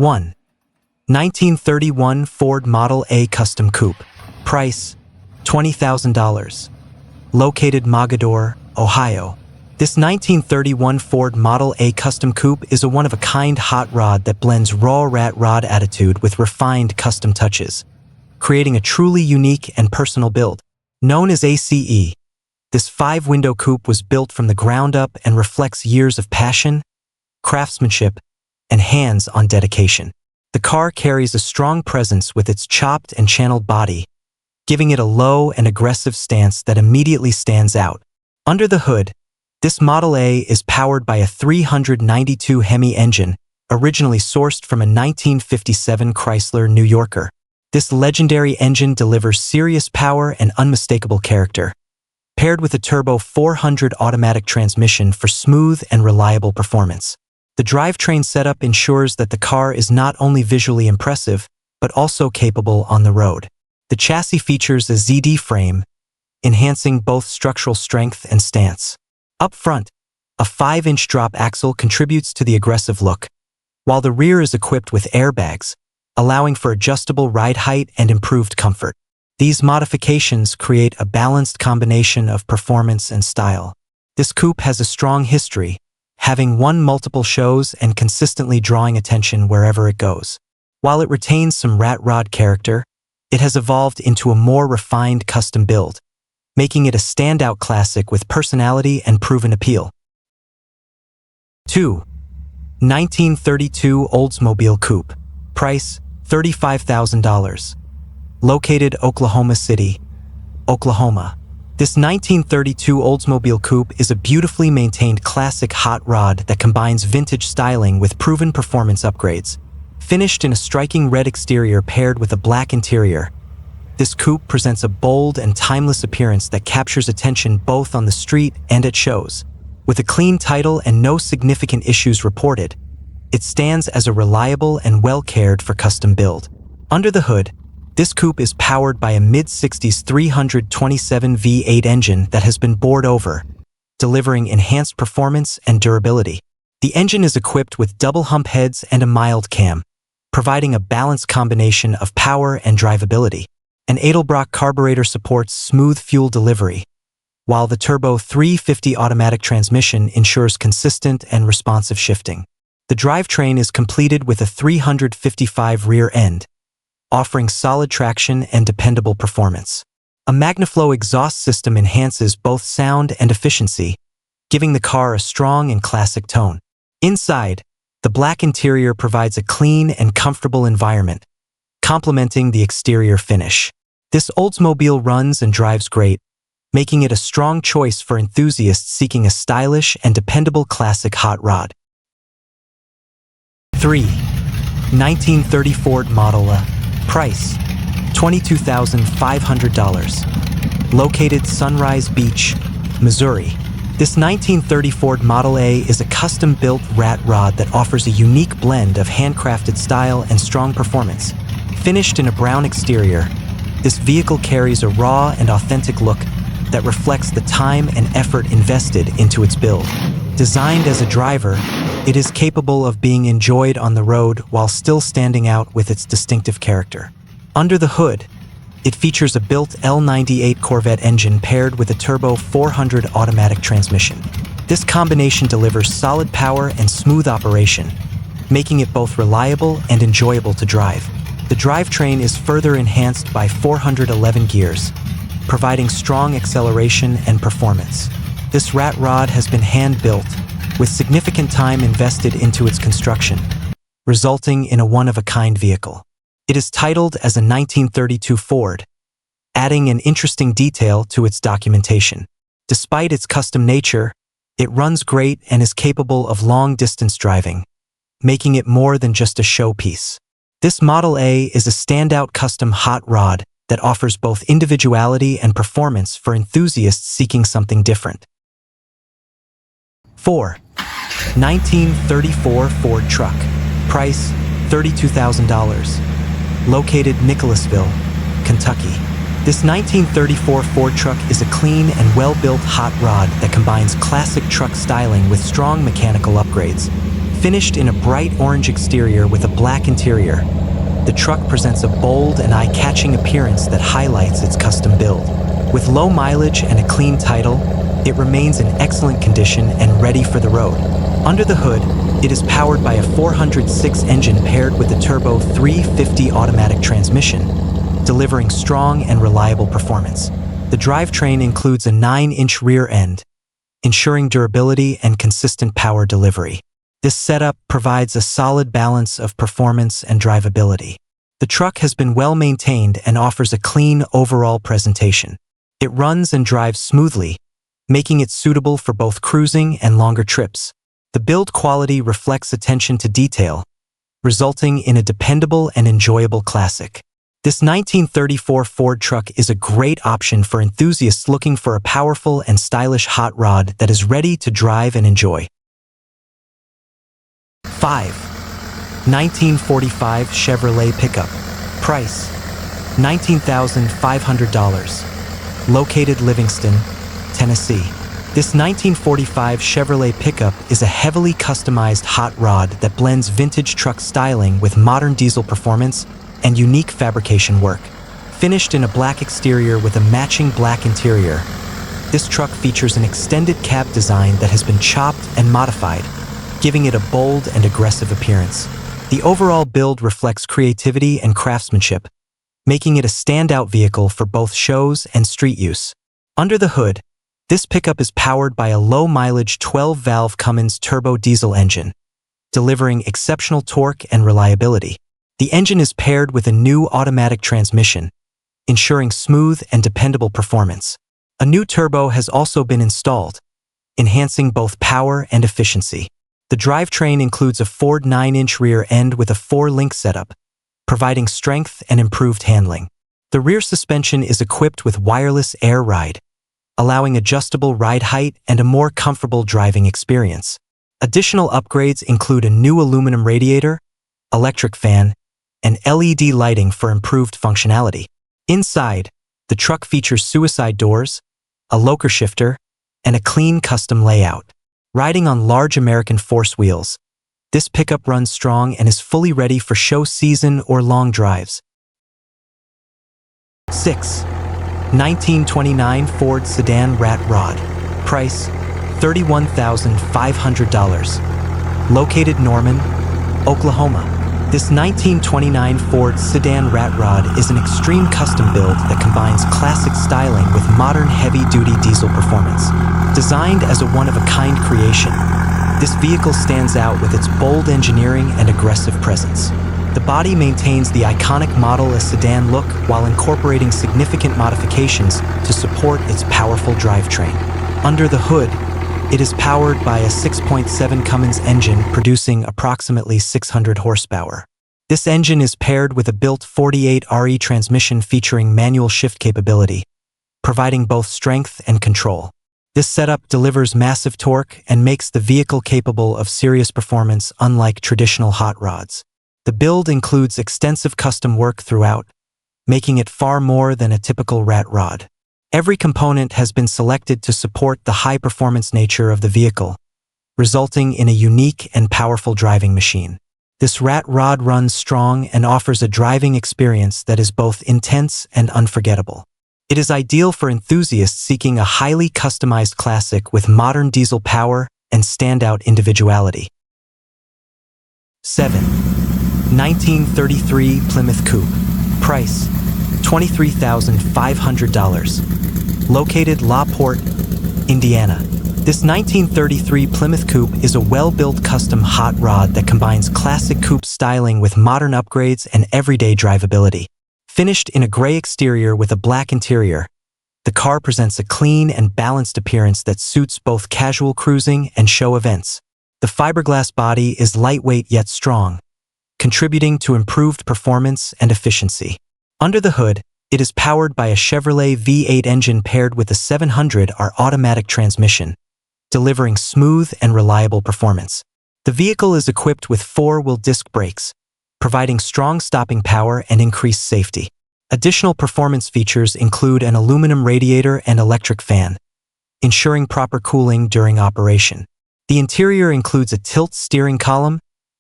1. 1931 Ford Model A Custom Coupe. Price, $20,000. Located Mogadore, Ohio. This 1931 Ford Model A Custom Coupe is a one-of-a-kind hot rod that blends raw rat rod attitude with refined custom touches, creating a truly unique and personal build. Known as ACE, this 5-window coupe was built from the ground up and reflects years of passion, craftsmanship, and hands-on dedication. The car carries a strong presence with its chopped and channeled body, giving it a low and aggressive stance that immediately stands out. Under the hood, this Model A is powered by a 392 Hemi engine, originally sourced from a 1957 Chrysler New Yorker. This legendary engine delivers serious power and unmistakable character, paired with a turbo 400 automatic transmission for smooth and reliable performance. The drivetrain setup ensures that the car is not only visually impressive, but also capable on the road. The chassis features a ZD frame, enhancing both structural strength and stance. Up front, a 5-inch drop axle contributes to the aggressive look, while the rear is equipped with airbags, allowing for adjustable ride height and improved comfort. These modifications create a balanced combination of performance and style. This coupe has a strong history, having won multiple shows and consistently drawing attention wherever it goes. While it retains some rat rod character, it has evolved into a more refined custom build, making it a standout classic with personality and proven appeal. 2. 1932 Oldsmobile Coupe. Price, $35,000. Located Oklahoma City, Oklahoma. This 1932 Oldsmobile Coupe is a beautifully maintained classic hot rod that combines vintage styling with proven performance upgrades. Finished in a striking red exterior paired with a black interior, this coupe presents a bold and timeless appearance that captures attention both on the street and at shows. With a clean title and no significant issues reported, it stands as a reliable and well-cared-for custom build. Under the hood, this coupe is powered by a mid-60s 327 V8 engine that has been bored over, delivering enhanced performance and durability. The engine is equipped with double hump heads and a mild cam, providing a balanced combination of power and drivability. An Edelbrock carburetor supports smooth fuel delivery, while the turbo 350 automatic transmission ensures consistent and responsive shifting. The drivetrain is completed with a 355 rear end, offering solid traction and dependable performance. A MagnaFlow exhaust system enhances both sound and efficiency, giving the car a strong and classic tone. Inside, the black interior provides a clean and comfortable environment, complementing the exterior finish. This Oldsmobile runs and drives great, making it a strong choice for enthusiasts seeking a stylish and dependable classic hot rod. 3. 1930 Ford Model A. Price, $22,500. Located Sunrise Beach, Missouri. This 1930 Ford Model A is a custom-built rat rod that offers a unique blend of handcrafted style and strong performance. Finished in a brown exterior, this vehicle carries a raw and authentic look that reflects the time and effort invested into its build. Designed as a driver, it is capable of being enjoyed on the road while still standing out with its distinctive character. Under the hood, it features a built L98 Corvette engine paired with a turbo 400 automatic transmission. This combination delivers solid power and smooth operation, making it both reliable and enjoyable to drive. The drivetrain is further enhanced by 411 gears, providing strong acceleration and performance. This rat rod has been hand-built, with significant time invested into its construction, resulting in a one-of-a-kind vehicle. It is titled as a 1932 Ford, adding an interesting detail to its documentation. Despite its custom nature, it runs great and is capable of long-distance driving, making it more than just a showpiece. This Model A is a standout custom hot rod that offers both individuality and performance for enthusiasts seeking something different. 4. 1934 Ford Truck. Price, $32,000. Located Nicholasville, Kentucky. This 1934 Ford truck is a clean and well-built hot rod that combines classic truck styling with strong mechanical upgrades. Finished in a bright orange exterior with a black interior, the truck presents a bold and eye-catching appearance that highlights its custom build. With low mileage and a clean title, it remains in excellent condition and ready for the road. Under the hood, it is powered by a 406 engine paired with a turbo 350 automatic transmission, delivering strong and reliable performance. The drivetrain includes a 9-inch rear end, ensuring durability and consistent power delivery. This setup provides a solid balance of performance and drivability. The truck has been well maintained and offers a clean overall presentation. It runs and drives smoothly, making it suitable for both cruising and longer trips. The build quality reflects attention to detail, resulting in a dependable and enjoyable classic. This 1934 Ford truck is a great option for enthusiasts looking for a powerful and stylish hot rod that is ready to drive and enjoy. 5. 1945 Chevrolet Pickup. Price: $19,500. Located Livingston, Tennessee. This 1945 Chevrolet Pickup is a heavily customized hot rod that blends vintage truck styling with modern diesel performance and unique fabrication work. Finished in a black exterior with a matching black interior, this truck features an extended cab design that has been chopped and modified, giving it a bold and aggressive appearance. The overall build reflects creativity and craftsmanship, making it a standout vehicle for both shows and street use. Under the hood, this pickup is powered by a low-mileage 12-valve Cummins turbo diesel engine, delivering exceptional torque and reliability. The engine is paired with a new automatic transmission, ensuring smooth and dependable performance. A new turbo has also been installed, enhancing both power and efficiency. The drivetrain includes a Ford 9-inch rear end with a 4-link setup, providing strength and improved handling. The rear suspension is equipped with wireless air ride, allowing adjustable ride height and a more comfortable driving experience. Additional upgrades include a new aluminum radiator, electric fan, and LED lighting for improved functionality. Inside, the truck features suicide doors, a locker shifter, and a clean custom layout. Riding on large American force wheels, this pickup runs strong and is fully ready for show season or long drives. 6. 1929 Ford Sedan Rat Rod. Price: $31,500. Located Norman, Oklahoma. This 1929 Ford Sedan Rat Rod is an extreme custom build that combines classic styling with modern heavy-duty diesel performance. Designed as a one-of-a-kind creation, this vehicle stands out with its bold engineering and aggressive presence. The body maintains the iconic Model S sedan look while incorporating significant modifications to support its powerful drivetrain. Under the hood, it is powered by a 6.7 Cummins engine producing approximately 600 horsepower. This engine is paired with a built 48RE transmission featuring manual shift capability, providing both strength and control. This setup delivers massive torque and makes the vehicle capable of serious performance unlike traditional hot rods. The build includes extensive custom work throughout, making it far more than a typical rat rod. Every component has been selected to support the high-performance nature of the vehicle, resulting in a unique and powerful driving machine. This rat rod runs strong and offers a driving experience that is both intense and unforgettable. It is ideal for enthusiasts seeking a highly customized classic with modern diesel power and standout individuality. 7. 1933 Plymouth Coupe. Price: $23,500. Located La Porte, Indiana. This 1933 Plymouth Coupe is a well-built custom hot rod that combines classic coupe styling with modern upgrades and everyday drivability. Finished in a gray exterior with a black interior, the car presents a clean and balanced appearance that suits both casual cruising and show events. The fiberglass body is lightweight yet strong, contributing to improved performance and efficiency. Under the hood, it is powered by a Chevrolet V8 engine paired with a 700R automatic transmission, delivering smooth and reliable performance. The vehicle is equipped with 4-wheel disc brakes, providing strong stopping power and increased safety. Additional performance features include an aluminum radiator and electric fan, ensuring proper cooling during operation. The interior includes a tilt steering column,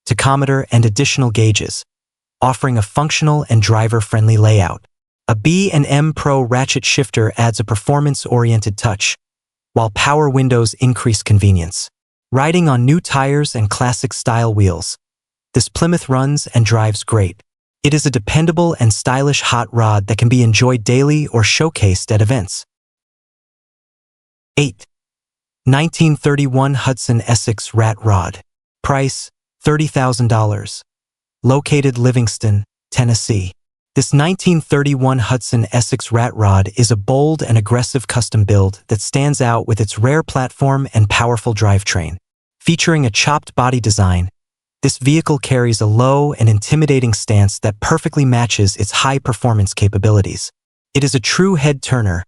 tachometer, and additional gauges, offering a functional and driver-friendly layout. A B&M Pro ratchet shifter adds a performance-oriented touch, while power windows increase convenience. Riding on new tires and classic-style wheels, this Plymouth runs and drives great. It is a dependable and stylish hot rod that can be enjoyed daily or showcased at events. 8. 1931 Hudson Essex Rat Rod. Price, $30,000. Located Livingston, Tennessee. This 1931 Hudson Essex Rat Rod is a bold and aggressive custom build that stands out with its rare platform and powerful drivetrain. Featuring a chopped body design, this vehicle carries a low and intimidating stance that perfectly matches its high-performance capabilities. It is a true head-turner,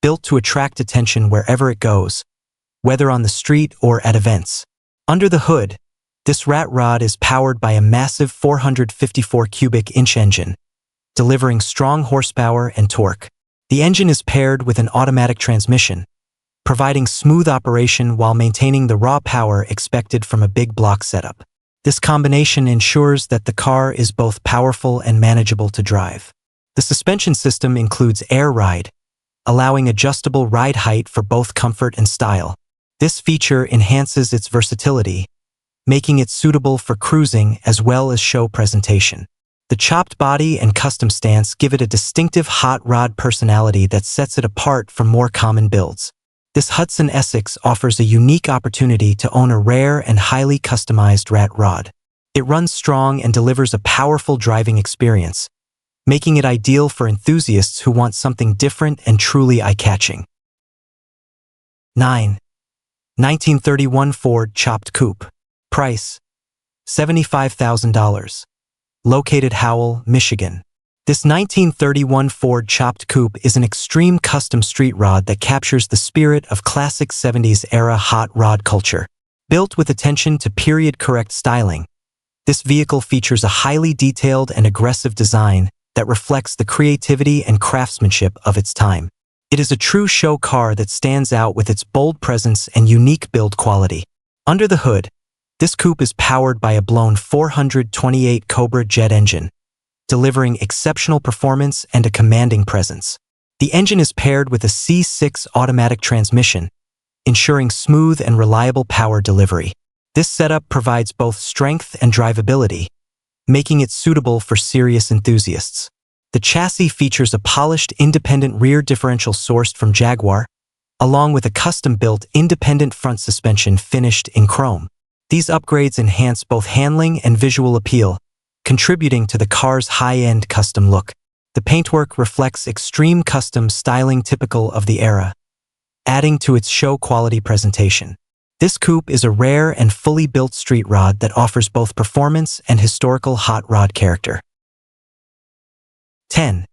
built to attract attention wherever it goes, whether on the street or at events. Under the hood, this rat rod is powered by a massive 454 cubic inch engine, delivering strong horsepower and torque. The engine is paired with an automatic transmission, providing smooth operation while maintaining the raw power expected from a big block setup. This combination ensures that the car is both powerful and manageable to drive. The suspension system includes air ride, allowing adjustable ride height for both comfort and style. This feature enhances its versatility, making it suitable for cruising as well as show presentation. The chopped body and custom stance give it a distinctive hot rod personality that sets it apart from more common builds. This Hudson Essex offers a unique opportunity to own a rare and highly customized rat rod. It runs strong and delivers a powerful driving experience, making it ideal for enthusiasts who want something different and truly eye-catching. 9. 1931 Ford Chopped Coupe. Price, $75,000. Located Howell, Michigan. This 1931 Ford Chopped Coupe is an extreme custom street rod that captures the spirit of classic 70s-era hot rod culture. Built with attention to period-correct styling, this vehicle features a highly detailed and aggressive design that reflects the creativity and craftsmanship of its time. It is a true show car that stands out with its bold presence and unique build quality. Under the hood, this coupe is powered by a blown 428 Cobra jet engine, delivering exceptional performance and a commanding presence. The engine is paired with a C6 automatic transmission, ensuring smooth and reliable power delivery. This setup provides both strength and drivability, making it suitable for serious enthusiasts. The chassis features a polished independent rear differential sourced from Jaguar, along with a custom-built independent front suspension finished in chrome. These upgrades enhance both handling and visual appeal, contributing to the car's high-end custom look. The paintwork reflects extreme custom styling typical of the era, adding to its show-quality presentation. This coupe is a rare and fully built street rod that offers both performance and historical hot rod character. 10.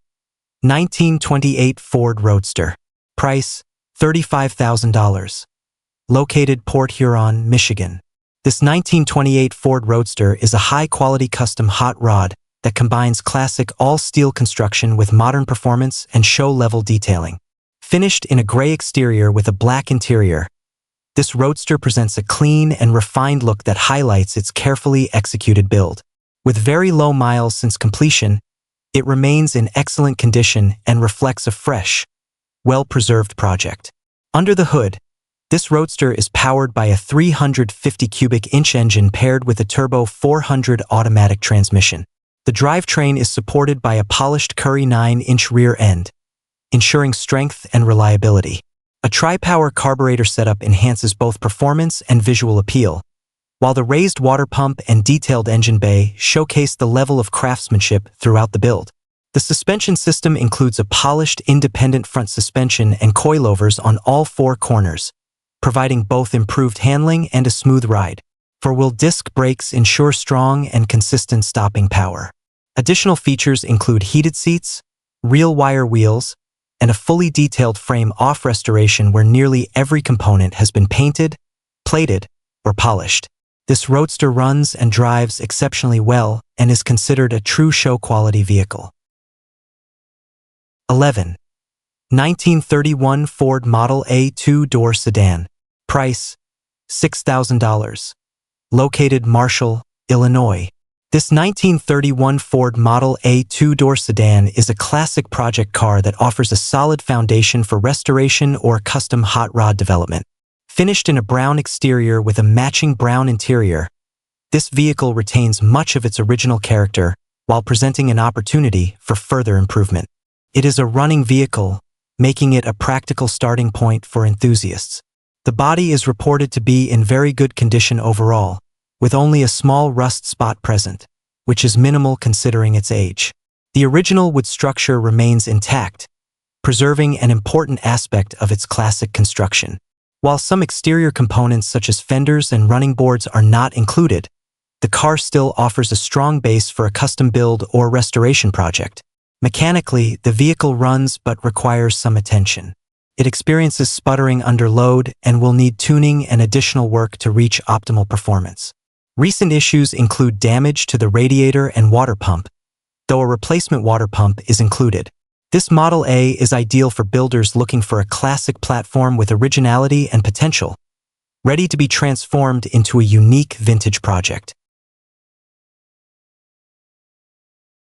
1928 Ford Roadster. Price, $35,000. Located Port Huron, Michigan. This 1928 Ford Roadster is a high-quality custom hot rod that combines classic all-steel construction with modern performance and show-level detailing. Finished in a gray exterior with a black interior, this Roadster presents a clean and refined look that highlights its carefully executed build. With very low miles since completion, it remains in excellent condition and reflects a fresh, well-preserved project. Under the hood, this Roadster is powered by a 350 cubic inch engine paired with a turbo 400 automatic transmission. The drivetrain is supported by a polished Curry 9-inch rear end, ensuring strength and reliability. A tri-power carburetor setup enhances both performance and visual appeal, while the raised water pump and detailed engine bay showcase the level of craftsmanship throughout the build. The suspension system includes a polished independent front suspension and coilovers on all four corners, providing both improved handling and a smooth ride. Four-wheel disc brakes ensure strong and consistent stopping power. Additional features include heated seats, real wire wheels, and a fully detailed frame-off restoration where nearly every component has been painted, plated, or polished. This Roadster runs and drives exceptionally well and is considered a true show-quality vehicle. 11. 1931 Ford Model A two-door sedan. Price, $6,000. Located Marshall, Illinois. This 1931 Ford Model A two-door sedan is a classic project car that offers a solid foundation for restoration or custom hot rod development. Finished in a brown exterior with a matching brown interior, this vehicle retains much of its original character while presenting an opportunity for further improvement. It is a running vehicle, making it a practical starting point for enthusiasts. The body is reported to be in very good condition overall, with only a small rust spot present, which is minimal considering its age. The original wood structure remains intact, preserving an important aspect of its classic construction. While some exterior components such as fenders and running boards are not included, the car still offers a strong base for a custom build or restoration project. Mechanically, the vehicle runs but requires some attention. It experiences sputtering under load and will need tuning and additional work to reach optimal performance. Recent issues include damage to the radiator and water pump, though a replacement water pump is included. This Model A is ideal for builders looking for a classic platform with originality and potential, ready to be transformed into a unique vintage project.